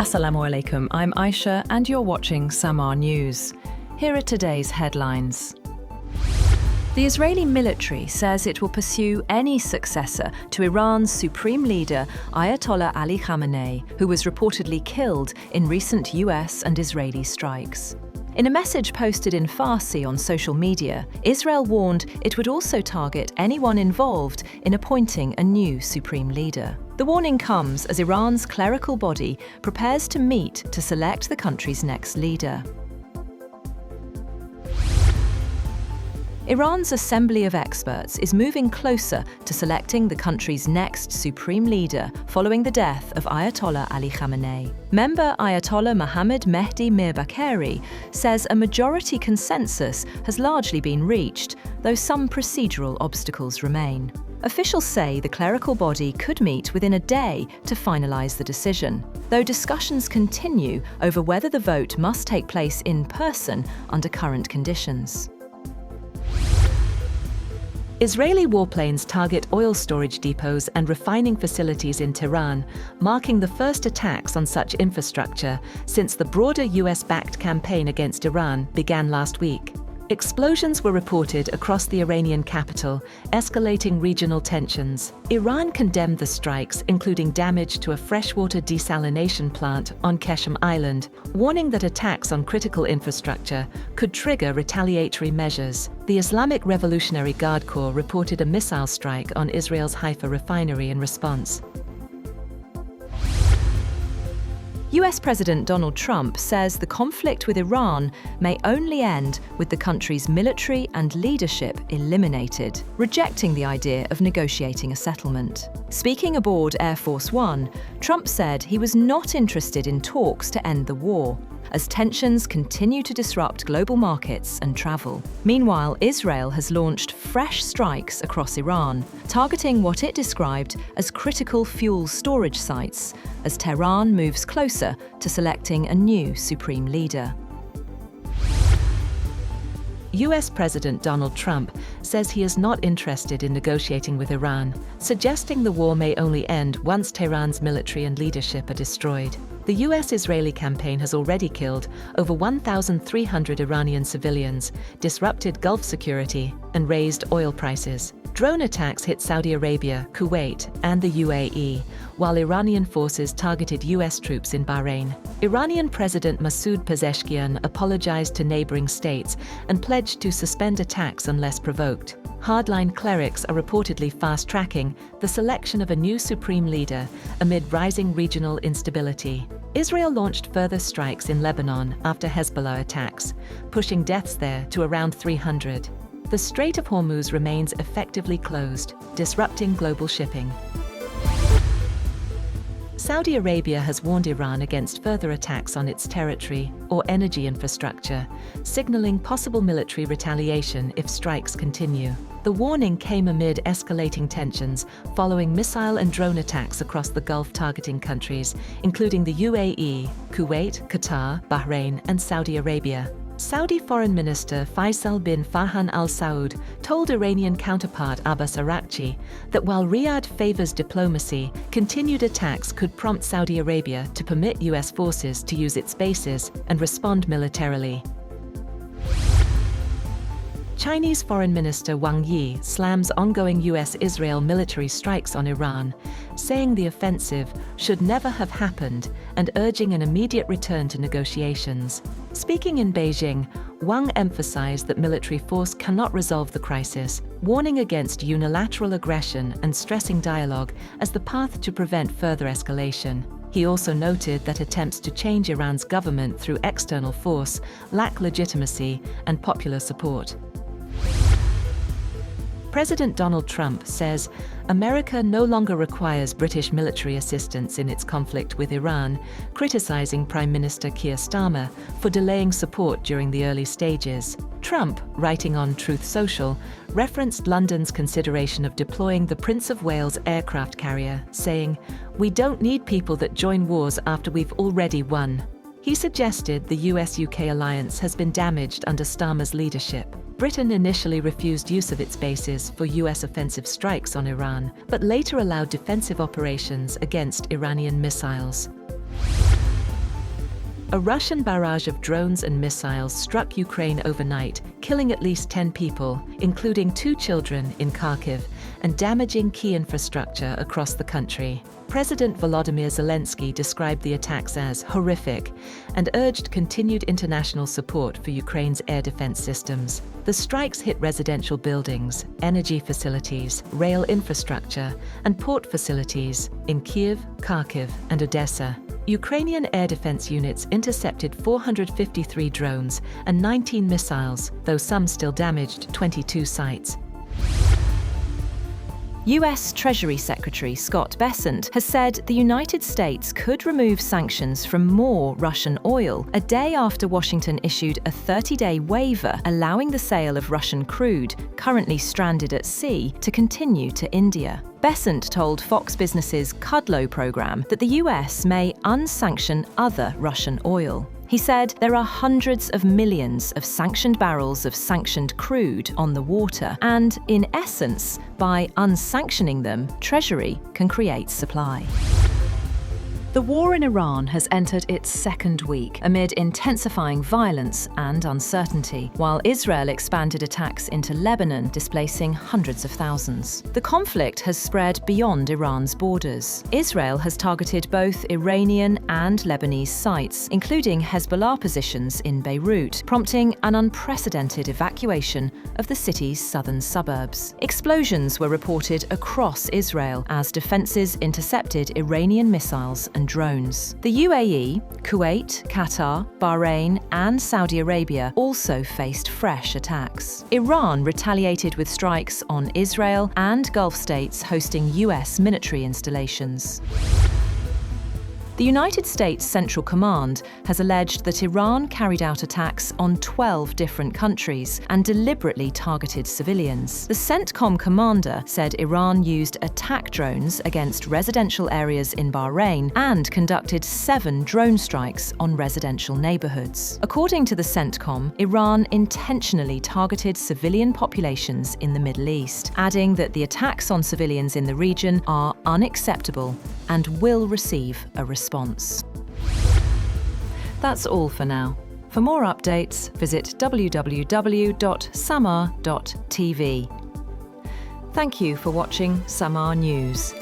Assalamu alaikum, I'm Aisha and you're watching SAMAA News. Here are today's headlines. The Israeli military says it will pursue any successor to Iran's supreme leader Ayatollah Ali Khamenei, who was reportedly killed in recent US and Israeli strikes. In a message posted in Farsi on social media, Israel warned it would also target anyone involved in appointing a new supreme leader. The warning comes as Iran's clerical body prepares to meet to select the country's next leader. Iran's Assembly of Experts is moving closer to selecting the country's next supreme leader following the death of Ayatollah Ali Khamenei. Member Ayatollah Mohammad Mehdi Mirbakeri says a majority consensus has largely been reached, though some procedural obstacles remain. Officials say the clerical body could meet within a day to finalise the decision, though discussions continue over whether the vote must take place in person under current conditions. Israeli warplanes target oil storage depots and refining facilities in Tehran, marking the first attacks on such infrastructure since the broader US-backed campaign against Iran began last week. Explosions were reported across the Iranian capital, escalating regional tensions. Iran condemned the strikes, including damage to a freshwater desalination plant on Keshem Island, warning that attacks on critical infrastructure could trigger retaliatory measures. The Islamic Revolutionary Guard Corps reported a missile strike on Israel's Haifa refinery in response. US President Donald Trump says the conflict with Iran may only end with the country's military and leadership eliminated, rejecting the idea of negotiating a settlement. Speaking aboard Air Force One, Trump said he was not interested in talks to end the war, as tensions continue to disrupt global markets and travel. Meanwhile, Israel has launched fresh strikes across Iran, targeting what it described as critical fuel storage sites, as Tehran moves closer to selecting a new supreme leader. US President Donald Trump says he is not interested in negotiating with Iran, suggesting the war may only end once Tehran's military and leadership are destroyed. The US-Israeli campaign has already killed over 1,300 Iranian civilians, disrupted Gulf security, and raised oil prices. Drone attacks hit Saudi Arabia, Kuwait, and the UAE, while Iranian forces targeted US troops in Bahrain. Iranian President Masoud Pezeshkian apologized to neighboring states and pledged to suspend attacks unless provoked. Hardline clerics are reportedly fast-tracking the selection of a new supreme leader amid rising regional instability. Israel launched further strikes in Lebanon after Hezbollah attacks, pushing deaths there to around 300. The Strait of Hormuz remains effectively closed, disrupting global shipping. Saudi Arabia has warned Iran against further attacks on its territory or energy infrastructure, signaling possible military retaliation if strikes continue. The warning came amid escalating tensions following missile and drone attacks across the Gulf targeting countries, including the UAE, Kuwait, Qatar, Bahrain, and Saudi Arabia. Saudi Foreign Minister Faisal bin Farhan Al Saud told Iranian counterpart Abbas Araghchi that while Riyadh favors diplomacy, continued attacks could prompt Saudi Arabia to permit US forces to use its bases and respond militarily. Chinese Foreign Minister Wang Yi slams ongoing US-Israel military strikes on Iran, saying the offensive should never have happened and urging an immediate return to negotiations. Speaking in Beijing, Wang emphasized that military force cannot resolve the crisis, warning against unilateral aggression and stressing dialogue as the path to prevent further escalation. He also noted that attempts to change Iran's government through external force lack legitimacy and popular support. President Donald Trump says America no longer requires British military assistance in its conflict with Iran, criticizing Prime Minister Keir Starmer for delaying support during the early stages. Trump, writing on Truth Social, referenced London's consideration of deploying the Prince of Wales aircraft carrier, saying, "We don't need people that join wars after we've already won." He suggested the US-UK alliance has been damaged under Starmer's leadership. Britain initially refused use of its bases for US offensive strikes on Iran, but later allowed defensive operations against Iranian missiles. A Russian barrage of drones and missiles struck Ukraine overnight, killing at least 10 people, including 2 children in Kharkiv, and damaging key infrastructure across the country. President Volodymyr Zelensky described the attacks as horrific and urged continued international support for Ukraine's air defense systems. The strikes hit residential buildings, energy facilities, rail infrastructure, and port facilities in Kyiv, Kharkiv, and Odessa. Ukrainian air defense units intercepted 453 drones and 19 missiles, though some still damaged 22 sites. US Treasury Secretary Scott Bessent has said the United States could remove sanctions from more Russian oil a day after Washington issued a 30-day waiver allowing the sale of Russian crude, currently stranded at sea, to continue to India. Bessent told Fox Business's Kudlow program that the US may unsanction other Russian oil. He said there are hundreds of millions of sanctioned barrels of sanctioned crude on the water, and, in essence, by unsanctioning them, Treasury can create supply. The war in Iran has entered its second week amid intensifying violence and uncertainty, while Israel expanded attacks into Lebanon, displacing hundreds of thousands. The conflict has spread beyond Iran's borders. Israel has targeted both Iranian and Lebanese sites, including Hezbollah positions in Beirut, prompting an unprecedented evacuation of the city's southern suburbs. Explosions were reported across Israel as defenses intercepted Iranian missiles and drones. The UAE, Kuwait, Qatar, Bahrain, and Saudi Arabia also faced fresh attacks. Iran retaliated with strikes on Israel and Gulf states hosting US military installations. The United States Central Command has alleged that Iran carried out attacks on 12 different countries and deliberately targeted civilians. The CENTCOM commander said Iran used attack drones against residential areas in Bahrain and conducted 7 drone strikes on residential neighborhoods. According to the CENTCOM, Iran intentionally targeted civilian populations in the Middle East, adding that the attacks on civilians in the region are unacceptable and will receive a response. That's all for now. For more updates, visit www.samaa.tv. Thank you for watching SAMAA News.